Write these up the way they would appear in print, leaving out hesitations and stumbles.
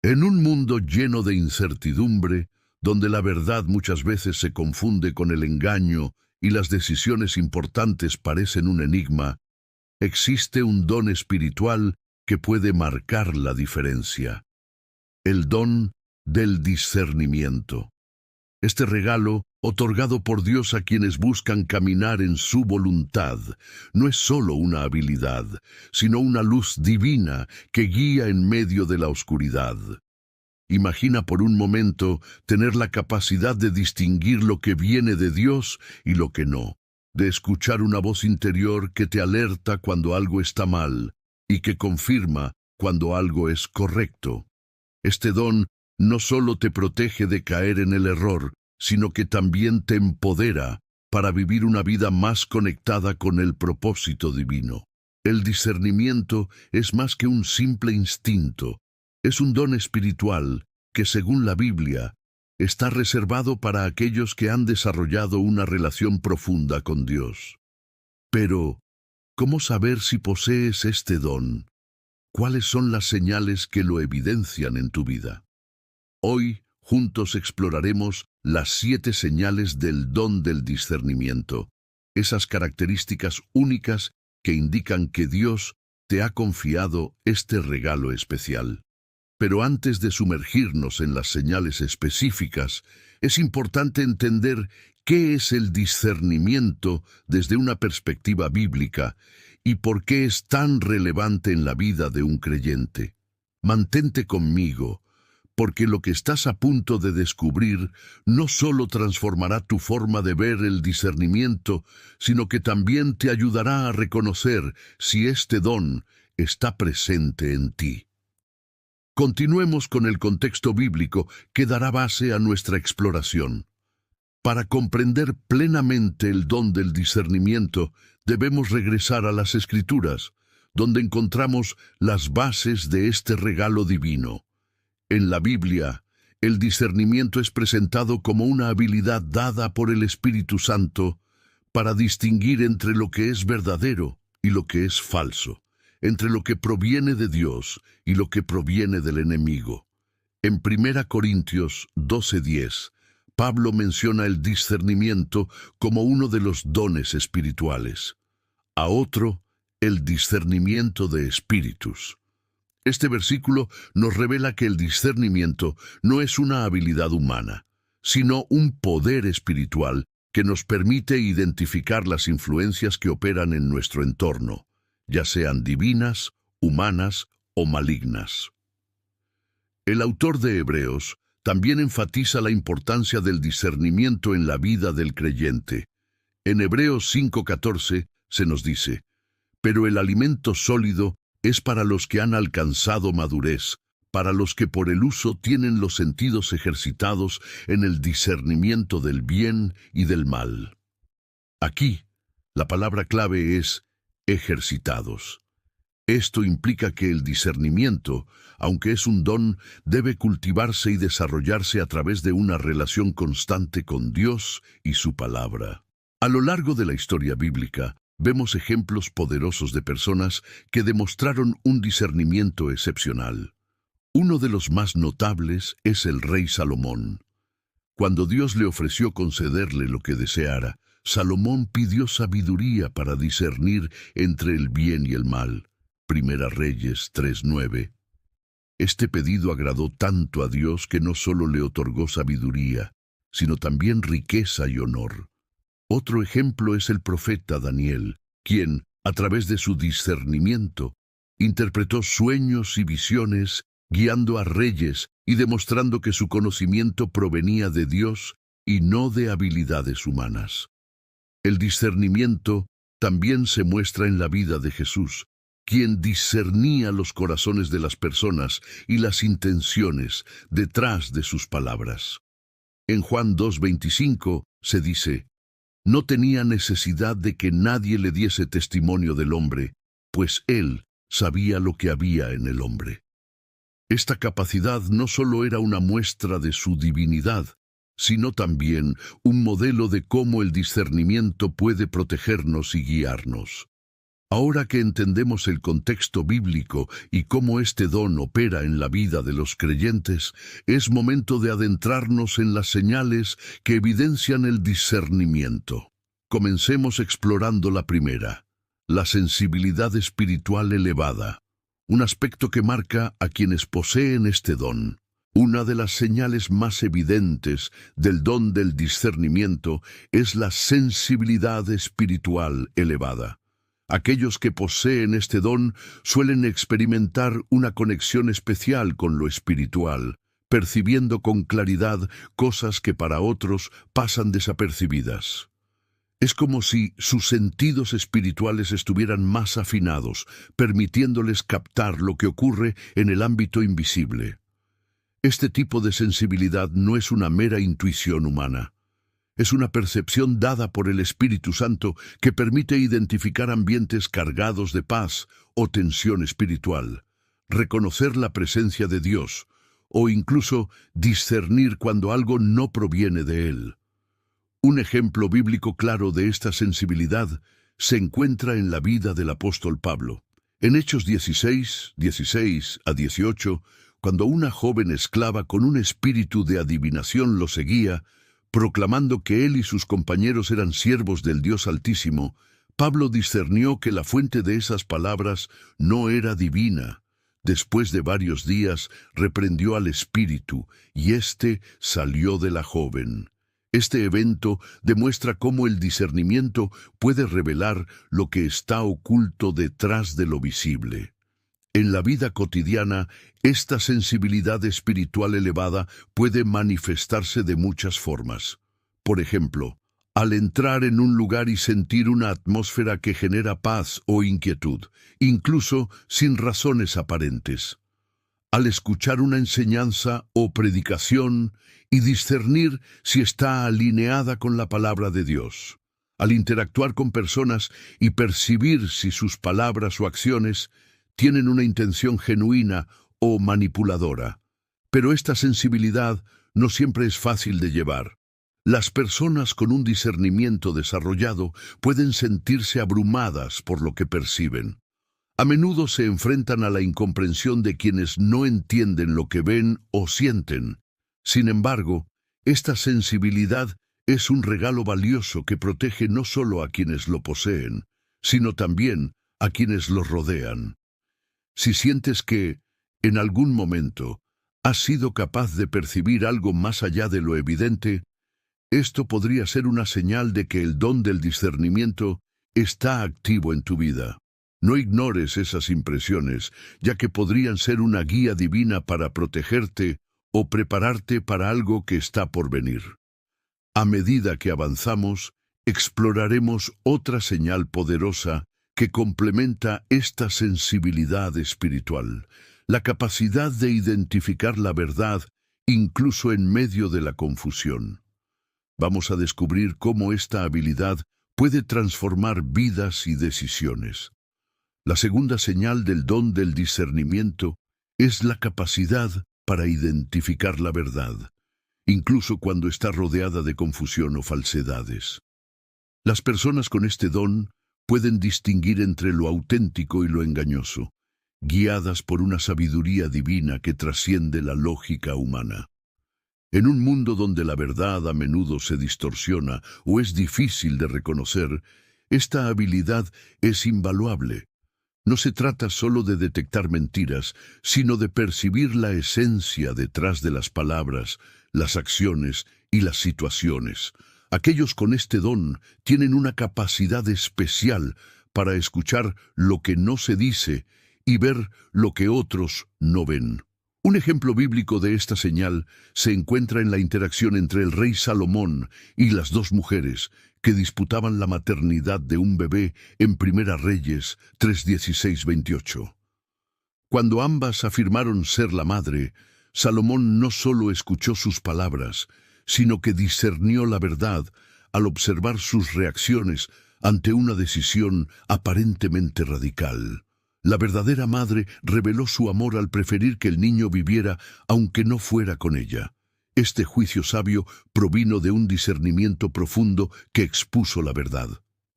En un mundo lleno de incertidumbre, donde la verdad muchas veces se confunde con el engaño y las decisiones importantes parecen un enigma, existe un don espiritual que puede marcar la diferencia: el don del discernimiento. Este regalo, otorgado por Dios a quienes buscan caminar en su voluntad, no es solo una habilidad, sino una luz divina que guía en medio de la oscuridad. Imagina por un momento tener la capacidad de distinguir lo que viene de Dios y lo que no, de escuchar una voz interior que te alerta cuando algo está mal y que confirma cuando algo es correcto. Este don no solo te protege de caer en el error, sino que también te empodera para vivir una vida más conectada con el propósito divino. El discernimiento es más que un simple instinto. Es un don espiritual que, según la Biblia, está reservado para aquellos que han desarrollado una relación profunda con Dios. Pero, ¿cómo saber si posees este don? ¿Cuáles son las señales que lo evidencian en tu vida? Hoy, juntos exploraremos las 7 señales del don del discernimiento, esas características únicas que indican que Dios te ha confiado este regalo especial. Pero antes de sumergirnos en las señales específicas, es importante entender qué es el discernimiento desde una perspectiva bíblica y por qué es tan relevante en la vida de un creyente. Mantente conmigo, porque lo que estás a punto de descubrir no solo transformará tu forma de ver el discernimiento, sino que también te ayudará a reconocer si este don está presente en ti. Continuemos con el contexto bíblico que dará base a nuestra exploración. Para comprender plenamente el don del discernimiento, debemos regresar a las Escrituras, donde encontramos las bases de este regalo divino. En la Biblia, el discernimiento es presentado como una habilidad dada por el Espíritu Santo para distinguir entre lo que es verdadero y lo que es falso, entre lo que proviene de Dios y lo que proviene del enemigo. En 1 Corintios 12:10, Pablo menciona el discernimiento como uno de los dones espirituales. A otro, el discernimiento de espíritus. Este versículo nos revela que el discernimiento no es una habilidad humana, sino un poder espiritual que nos permite identificar las influencias que operan en nuestro entorno, ya sean divinas, humanas o malignas. El autor de Hebreos también enfatiza la importancia del discernimiento en la vida del creyente. En Hebreos 5:14 se nos dice: «Pero el alimento sólido es para los que han alcanzado madurez, para los que por el uso tienen los sentidos ejercitados en el discernimiento del bien y del mal». Aquí, la palabra clave es ejercitados. Esto implica que el discernimiento, aunque es un don, debe cultivarse y desarrollarse a través de una relación constante con Dios y su palabra. A lo largo de la historia bíblica, vemos ejemplos poderosos de personas que demostraron un discernimiento excepcional. Uno de los más notables es el rey Salomón. Cuando Dios le ofreció concederle lo que deseara, Salomón pidió sabiduría para discernir entre el bien y el mal. Primera Reyes 3:9. Este pedido agradó tanto a Dios que no solo le otorgó sabiduría, sino también riqueza y honor. Otro ejemplo es el profeta Daniel, quien, a través de su discernimiento, interpretó sueños y visiones, guiando a reyes y demostrando que su conocimiento provenía de Dios y no de habilidades humanas. El discernimiento también se muestra en la vida de Jesús, quien discernía los corazones de las personas y las intenciones detrás de sus palabras. En Juan 2:25 se dice: «No tenía necesidad de que nadie le diese testimonio del hombre, pues él sabía lo que había en el hombre». Esta capacidad no solo era una muestra de su divinidad, sino también un modelo de cómo el discernimiento puede protegernos y guiarnos. Ahora que entendemos el contexto bíblico y cómo este don opera en la vida de los creyentes, es momento de adentrarnos en las señales que evidencian el discernimiento. Comencemos explorando la primera, la sensibilidad espiritual elevada, un aspecto que marca a quienes poseen este don. Una de las señales más evidentes del don del discernimiento es la sensibilidad espiritual elevada. Aquellos que poseen este don suelen experimentar una conexión especial con lo espiritual, percibiendo con claridad cosas que para otros pasan desapercibidas. Es como si sus sentidos espirituales estuvieran más afinados, permitiéndoles captar lo que ocurre en el ámbito invisible. Este tipo de sensibilidad no es una mera intuición humana. Es una percepción dada por el Espíritu Santo que permite identificar ambientes cargados de paz o tensión espiritual, reconocer la presencia de Dios o incluso discernir cuando algo no proviene de Él. Un ejemplo bíblico claro de esta sensibilidad se encuentra en la vida del apóstol Pablo. En Hechos 16, 16 a 18, cuando una joven esclava con un espíritu de adivinación lo seguía, proclamando que él y sus compañeros eran siervos del Dios Altísimo, Pablo discernió que la fuente de esas palabras no era divina. Después de varios días, reprendió al espíritu, y éste salió de la joven. Este evento demuestra cómo el discernimiento puede revelar lo que está oculto detrás de lo visible. En la vida cotidiana, esta sensibilidad espiritual elevada puede manifestarse de muchas formas. Por ejemplo, al entrar en un lugar y sentir una atmósfera que genera paz o inquietud, incluso sin razones aparentes. Al escuchar una enseñanza o predicación y discernir si está alineada con la palabra de Dios. Al interactuar con personas y percibir si sus palabras o acciones tienen una intención genuina o manipuladora. Pero esta sensibilidad no siempre es fácil de llevar. Las personas con un discernimiento desarrollado pueden sentirse abrumadas por lo que perciben. A menudo se enfrentan a la incomprensión de quienes no entienden lo que ven o sienten. Sin embargo, esta sensibilidad es un regalo valioso que protege no solo a quienes lo poseen, sino también a quienes los rodean. Si sientes que, en algún momento, has sido capaz de percibir algo más allá de lo evidente, esto podría ser una señal de que el don del discernimiento está activo en tu vida. No ignores esas impresiones, ya que podrían ser una guía divina para protegerte o prepararte para algo que está por venir. A medida que avanzamos, exploraremos otra señal poderosa que complementa esta sensibilidad espiritual, la capacidad de identificar la verdad incluso en medio de la confusión. Vamos a descubrir cómo esta habilidad puede transformar vidas y decisiones. La segunda señal del don del discernimiento es la capacidad para identificar la verdad, incluso cuando está rodeada de confusión o falsedades. Las personas con este don pueden distinguir entre lo auténtico y lo engañoso, guiadas por una sabiduría divina que trasciende la lógica humana. En un mundo donde la verdad a menudo se distorsiona o es difícil de reconocer, esta habilidad es invaluable. No se trata solo de detectar mentiras, sino de percibir la esencia detrás de las palabras, las acciones y las situaciones. Aquellos con este don tienen una capacidad especial para escuchar lo que no se dice y ver lo que otros no ven. Un ejemplo bíblico de esta señal se encuentra en la interacción entre el rey Salomón y las dos mujeres que disputaban la maternidad de un bebé en Primera Reyes 3:16-28. Cuando ambas afirmaron ser la madre, Salomón no solo escuchó sus palabras, sino que discernió la verdad al observar sus reacciones ante una decisión aparentemente radical. La verdadera madre reveló su amor al preferir que el niño viviera aunque no fuera con ella. Este juicio sabio provino de un discernimiento profundo que expuso la verdad.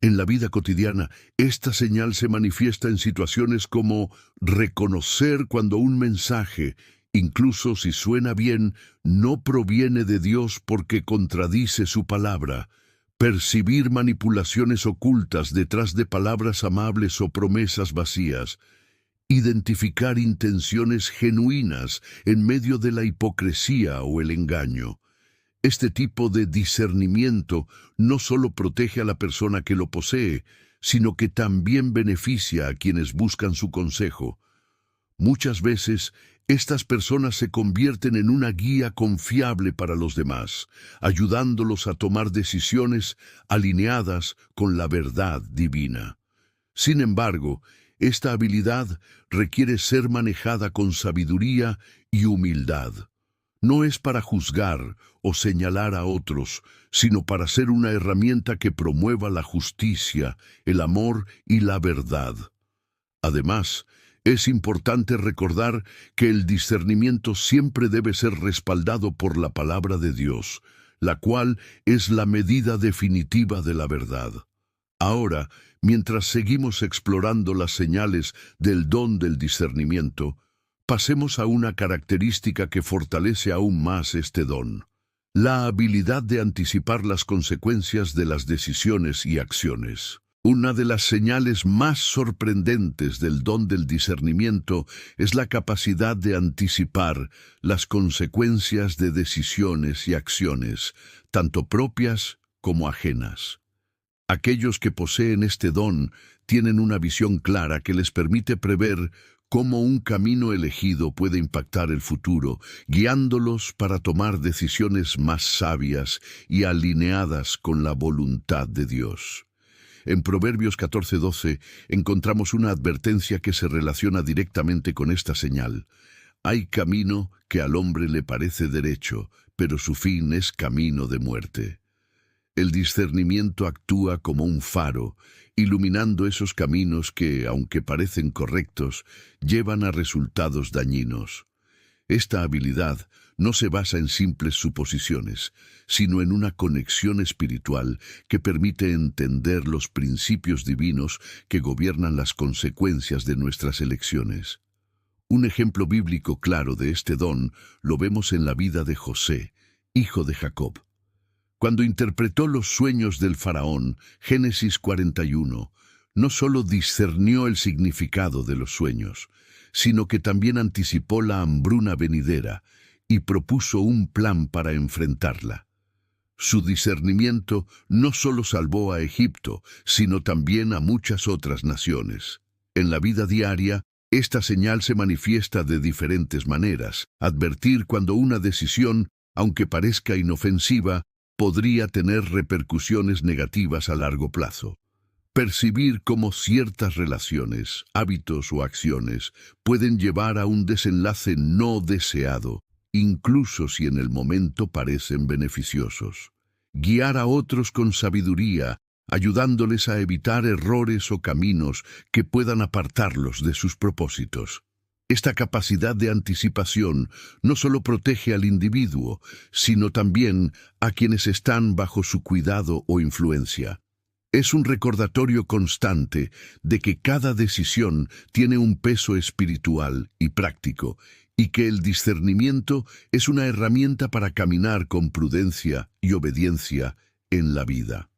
En la vida cotidiana, esta señal se manifiesta en situaciones como reconocer cuando un mensaje, incluso si suena bien, no proviene de Dios porque contradice su palabra, percibir manipulaciones ocultas detrás de palabras amables o promesas vacías, identificar intenciones genuinas en medio de la hipocresía o el engaño. Este tipo de discernimiento no solo protege a la persona que lo posee, sino que también beneficia a quienes buscan su consejo. Muchas veces, estas personas se convierten en una guía confiable para los demás, ayudándolos a tomar decisiones alineadas con la verdad divina. Sin embargo, esta habilidad requiere ser manejada con sabiduría y humildad. No es para juzgar o señalar a otros, sino para ser una herramienta que promueva la justicia, el amor y la verdad. Además, es importante recordar que el discernimiento siempre debe ser respaldado por la palabra de Dios, la cual es la medida definitiva de la verdad. Ahora, mientras seguimos explorando las señales del don del discernimiento, pasemos a una característica que fortalece aún más este don: la habilidad de anticipar las consecuencias de las decisiones y acciones. Una de las señales más sorprendentes del don del discernimiento es la capacidad de anticipar las consecuencias de decisiones y acciones, tanto propias como ajenas. Aquellos que poseen este don tienen una visión clara que les permite prever cómo un camino elegido puede impactar el futuro, guiándolos para tomar decisiones más sabias y alineadas con la voluntad de Dios. En Proverbios 14:12 encontramos una advertencia que se relaciona directamente con esta señal. Hay camino que al hombre le parece derecho, pero su fin es camino de muerte. El discernimiento actúa como un faro, iluminando esos caminos que, aunque parecen correctos, llevan a resultados dañinos. Esta habilidad no se basa en simples suposiciones, sino en una conexión espiritual que permite entender los principios divinos que gobiernan las consecuencias de nuestras elecciones. Un ejemplo bíblico claro de este don lo vemos en la vida de José, hijo de Jacob. Cuando interpretó los sueños del faraón, Génesis 41, no solo discernió el significado de los sueños, sino que también anticipó la hambruna venidera y propuso un plan para enfrentarla. Su discernimiento no solo salvó a Egipto, sino también a muchas otras naciones. En la vida diaria, esta señal se manifiesta de diferentes maneras. Advertir cuando una decisión, aunque parezca inofensiva, podría tener repercusiones negativas a largo plazo. Percibir cómo ciertas relaciones, hábitos o acciones pueden llevar a un desenlace no deseado, incluso si en el momento parecen beneficiosos. Guiar a otros con sabiduría, ayudándoles a evitar errores o caminos que puedan apartarlos de sus propósitos. Esta capacidad de anticipación no solo protege al individuo, sino también a quienes están bajo su cuidado o influencia. Es un recordatorio constante de que cada decisión tiene un peso espiritual y práctico, y que el discernimiento es una herramienta para caminar con prudencia y obediencia en la vida.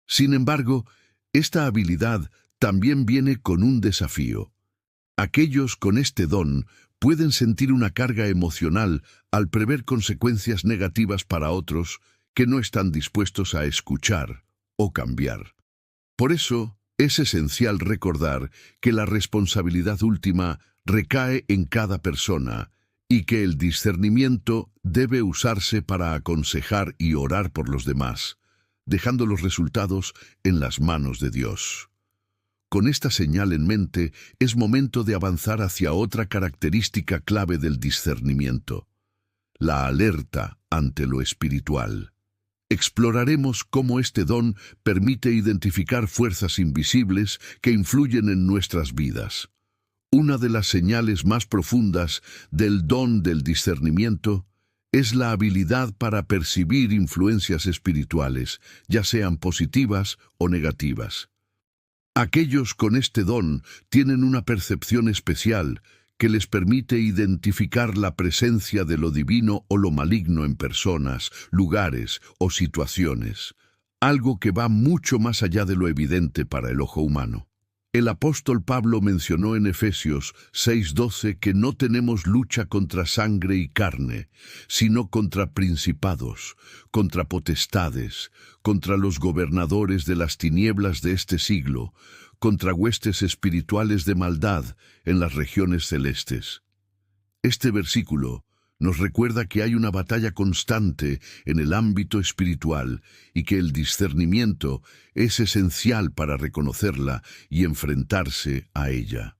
Sin embargo, esta habilidad también viene con un desafío. Aquellos con este don pueden sentir una carga emocional al prever consecuencias negativas para otros que no están dispuestos a escuchar o cambiar. Por eso, es esencial recordar que la responsabilidad última recae en cada persona y que el discernimiento debe usarse para aconsejar y orar por los demás, dejando los resultados en las manos de Dios. Con esta señal en mente, es momento de avanzar hacia otra característica clave del discernimiento: la alerta ante lo espiritual. Exploraremos cómo este don permite identificar fuerzas invisibles que influyen en nuestras vidas. Una de las señales más profundas del don del discernimiento es la habilidad para percibir influencias espirituales, ya sean positivas o negativas. Aquellos con este don tienen una percepción especial que les permite identificar la presencia de lo divino o lo maligno en personas, lugares o situaciones, algo que va mucho más allá de lo evidente para el ojo humano. El apóstol Pablo mencionó en Efesios 6:12 que no tenemos lucha contra sangre y carne, sino contra principados, contra potestades, contra los gobernadores de las tinieblas de este siglo, contra huestes espirituales de maldad en las regiones celestes. Este versículo nos recuerda que hay una batalla constante en el ámbito espiritual y que el discernimiento es esencial para reconocerla y enfrentarse a ella.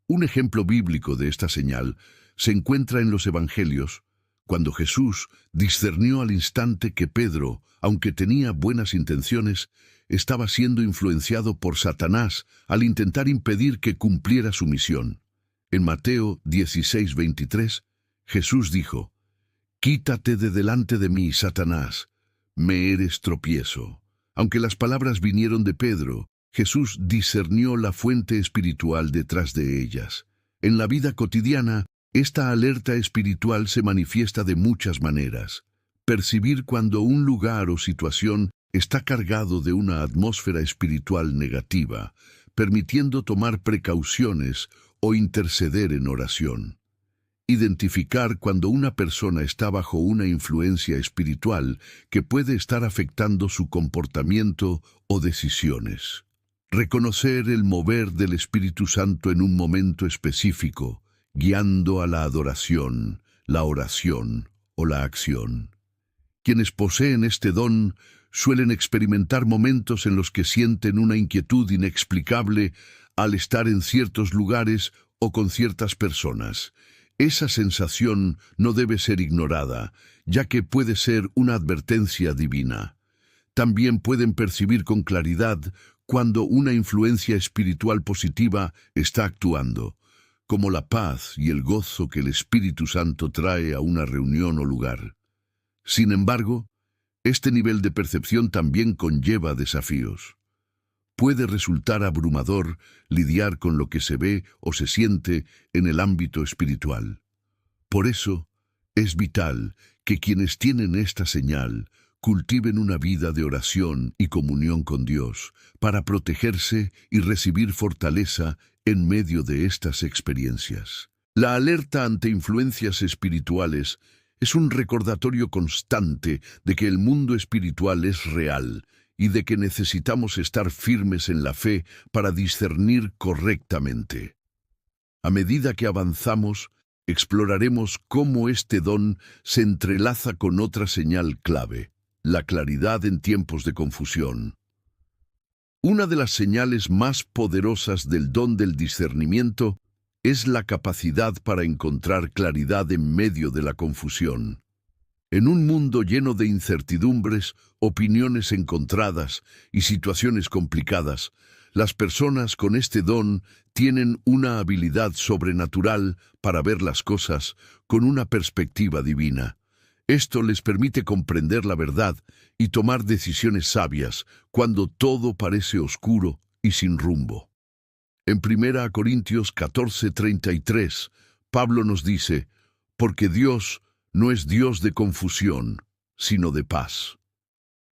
Un ejemplo bíblico de esta señal se encuentra en los Evangelios, cuando Jesús discernió al instante que Pedro, aunque tenía buenas intenciones, estaba siendo influenciado por Satanás al intentar impedir que cumpliera su misión. En Mateo 16:23, Jesús dijo: «Quítate de delante de mí, Satanás, me eres tropiezo». Aunque las palabras vinieron de Pedro, Jesús discernió la fuente espiritual detrás de ellas. En la vida cotidiana, esta alerta espiritual se manifiesta de muchas maneras. Percibir cuando un lugar o situación está cargado de una atmósfera espiritual negativa, permitiendo tomar precauciones o interceder en oración. Identificar cuando una persona está bajo una influencia espiritual que puede estar afectando su comportamiento o decisiones. Reconocer el mover del Espíritu Santo en un momento específico, guiando a la adoración, la oración o la acción. Quienes poseen este don suelen experimentar momentos en los que sienten una inquietud inexplicable al estar en ciertos lugares o con ciertas personas. Esa sensación no debe ser ignorada, ya que puede ser una advertencia divina. También pueden percibir con claridad cuando una influencia espiritual positiva está actuando, como la paz y el gozo que el Espíritu Santo trae a una reunión o lugar. Sin embargo, este nivel de percepción también conlleva desafíos. Puede resultar abrumador lidiar con lo que se ve o se siente en el ámbito espiritual. Por eso, es vital que quienes tienen esta señal cultiven una vida de oración y comunión con Dios para protegerse y recibir fortaleza en medio de estas experiencias. La alerta ante influencias espirituales es un recordatorio constante de que el mundo espiritual es real y de que necesitamos estar firmes en la fe para discernir correctamente. A medida que avanzamos, exploraremos cómo este don se entrelaza con otra señal clave: la claridad en tiempos de confusión. Una de las señales más poderosas del don del discernimiento es la capacidad para encontrar claridad en medio de la confusión. En un mundo lleno de incertidumbres, opiniones encontradas y situaciones complicadas, las personas con este don tienen una habilidad sobrenatural para ver las cosas con una perspectiva divina. Esto les permite comprender la verdad y tomar decisiones sabias cuando todo parece oscuro y sin rumbo. En 1 Corintios 14:33, Pablo nos dice: «Porque Dios no es Dios de confusión, sino de paz».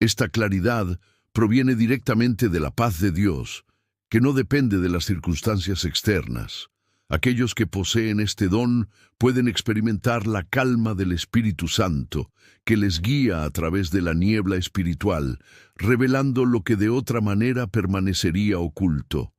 Esta claridad proviene directamente de la paz de Dios, que no depende de las circunstancias externas. Aquellos que poseen este don pueden experimentar la calma del Espíritu Santo, que les guía a través de la niebla espiritual, revelando lo que de otra manera permanecería oculto.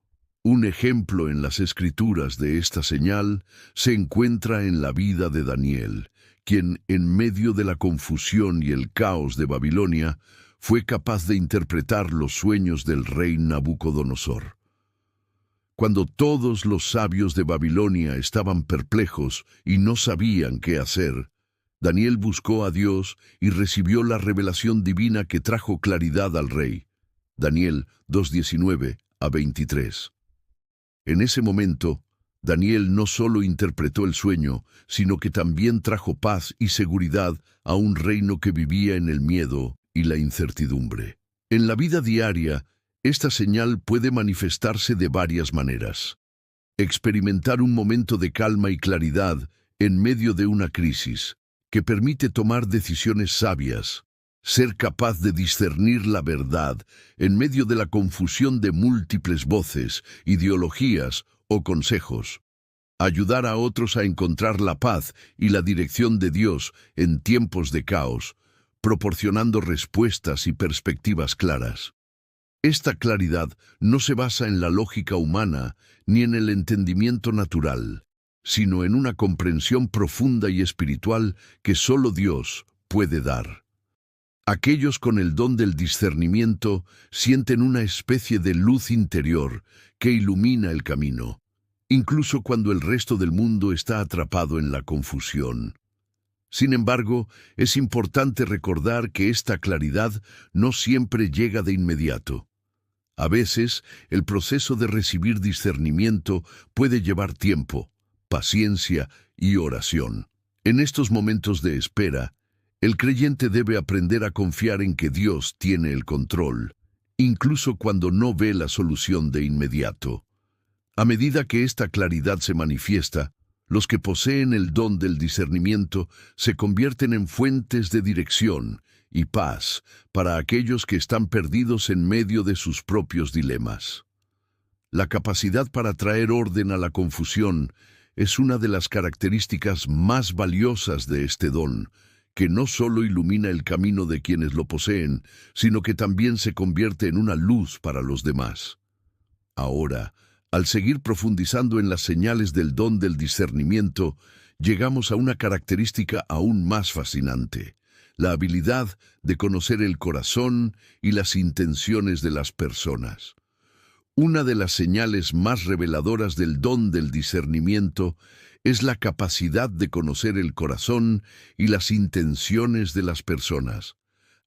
Un ejemplo en las Escrituras de esta señal se encuentra en la vida de Daniel, quien, en medio de la confusión y el caos de Babilonia, fue capaz de interpretar los sueños del rey Nabucodonosor. Cuando todos los sabios de Babilonia estaban perplejos y no sabían qué hacer, Daniel buscó a Dios y recibió la revelación divina que trajo claridad al rey. Daniel 2:19-23. En ese momento, Daniel no solo interpretó el sueño, sino que también trajo paz y seguridad a un reino que vivía en el miedo y la incertidumbre. En la vida diaria, esta señal puede manifestarse de varias maneras. Experimentar un momento de calma y claridad en medio de una crisis, que permite tomar decisiones sabias. Ser capaz de discernir la verdad en medio de la confusión de múltiples voces, ideologías o consejos. Ayudar a otros a encontrar la paz y la dirección de Dios en tiempos de caos, proporcionando respuestas y perspectivas claras. Esta claridad no se basa en la lógica humana ni en el entendimiento natural, sino en una comprensión profunda y espiritual que solo Dios puede dar. Aquellos con el don del discernimiento sienten una especie de luz interior que ilumina el camino, incluso cuando el resto del mundo está atrapado en la confusión. Sin embargo, es importante recordar que esta claridad no siempre llega de inmediato. A veces, el proceso de recibir discernimiento puede llevar tiempo, paciencia y oración. En estos momentos de espera, el creyente debe aprender a confiar en que Dios tiene el control, incluso cuando no ve la solución de inmediato. A medida que esta claridad se manifiesta, los que poseen el don del discernimiento se convierten en fuentes de dirección y paz para aquellos que están perdidos en medio de sus propios dilemas. La capacidad para traer orden a la confusión es una de las características más valiosas de este don, que no solo ilumina el camino de quienes lo poseen, sino que también se convierte en una luz para los demás. Ahora, al seguir profundizando en las señales del don del discernimiento, llegamos a una característica aún más fascinante: la habilidad de conocer el corazón y las intenciones de las personas. Una de las señales más reveladoras del don del discernimiento es la capacidad de conocer el corazón y las intenciones de las personas.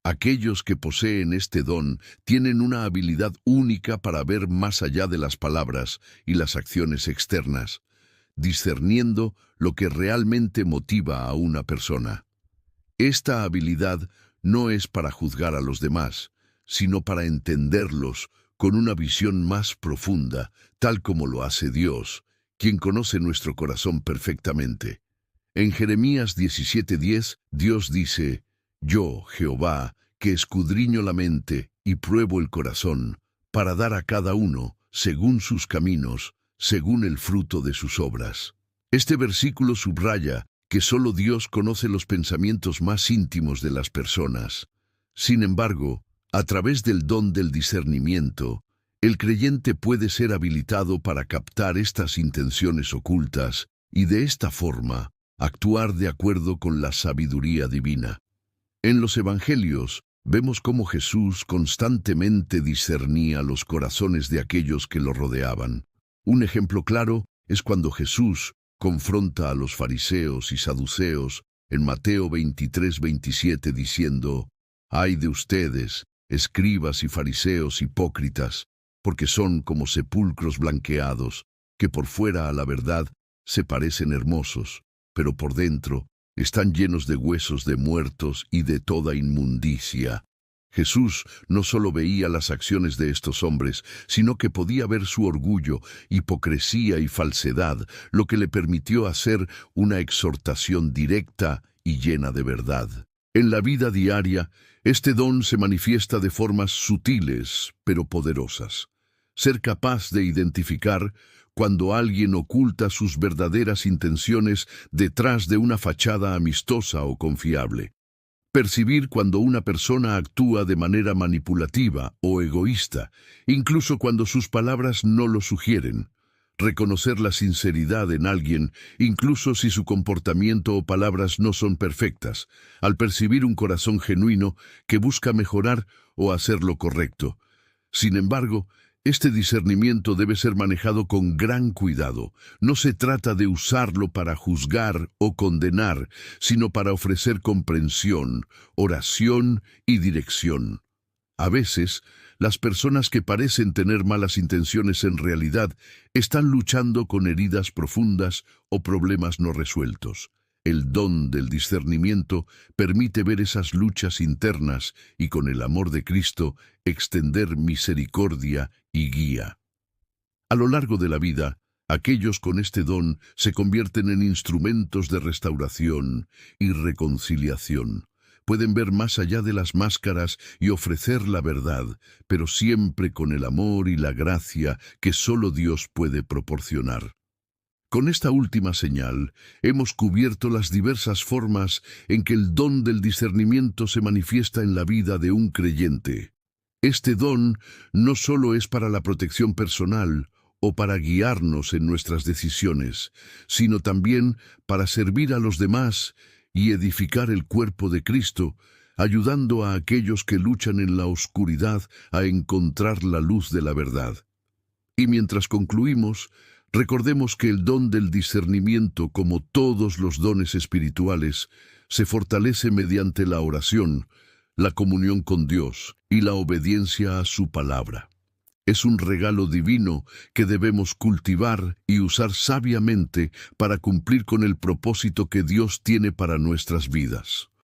Aquellos que poseen este don tienen una habilidad única para ver más allá de las palabras y las acciones externas, discerniendo lo que realmente motiva a una persona. Esta habilidad no es para juzgar a los demás, sino para entenderlos con una visión más profunda, tal como lo hace Dios, quien conoce nuestro corazón perfectamente. En Jeremías 17:10, Dios dice: «Yo, Jehová, que escudriño la mente y pruebo el corazón, para dar a cada uno, según sus caminos, según el fruto de sus obras». Este versículo subraya que solo Dios conoce los pensamientos más íntimos de las personas. Sin embargo, a través del don del discernimiento, el creyente puede ser habilitado para captar estas intenciones ocultas y de esta forma actuar de acuerdo con la sabiduría divina. En los Evangelios vemos cómo Jesús constantemente discernía los corazones de aquellos que lo rodeaban. Un ejemplo claro es cuando Jesús confronta a los fariseos y saduceos en Mateo 23:27 diciendo: «Ay de ustedes, escribas y fariseos hipócritas, porque son como sepulcros blanqueados, que por fuera a la verdad se parecen hermosos, pero por dentro están llenos de huesos de muertos y de toda inmundicia». Jesús no solo veía las acciones de estos hombres, sino que podía ver su orgullo, hipocresía y falsedad, lo que le permitió hacer una exhortación directa y llena de verdad. En la vida diaria, este don se manifiesta de formas sutiles, pero poderosas. Ser capaz de identificar cuando alguien oculta sus verdaderas intenciones detrás de una fachada amistosa o confiable. Percibir cuando una persona actúa de manera manipulativa o egoísta, incluso cuando sus palabras no lo sugieren. Reconocer la sinceridad en alguien, incluso si su comportamiento o palabras no son perfectas, al percibir un corazón genuino que busca mejorar o hacer lo correcto. Sin embargo, este discernimiento debe ser manejado con gran cuidado. No se trata de usarlo para juzgar o condenar, sino para ofrecer comprensión, oración y dirección. A veces, Las personas que parecen tener malas intenciones en realidad están luchando con heridas profundas o problemas no resueltos. El don del discernimiento permite ver esas luchas internas y con el amor de Cristo extender misericordia y guía. A lo largo de la vida, aquellos con este don se convierten en instrumentos de restauración y reconciliación. Pueden ver más allá de las máscaras y ofrecer la verdad, pero siempre con el amor y la gracia que solo Dios puede proporcionar. Con esta última señal, hemos cubierto las diversas formas en que el don del discernimiento se manifiesta en la vida de un creyente. Este don no solo es para la protección personal o para guiarnos en nuestras decisiones, sino también para servir a los demás y edificar el cuerpo de Cristo, ayudando a aquellos que luchan en la oscuridad a encontrar la luz de la verdad. Y mientras concluimos, recordemos que el don del discernimiento, como todos los dones espirituales, se fortalece mediante la oración, la comunión con Dios y la obediencia a su palabra. Es un regalo divino que debemos cultivar y usar sabiamente para cumplir con el propósito que Dios tiene para nuestras vidas.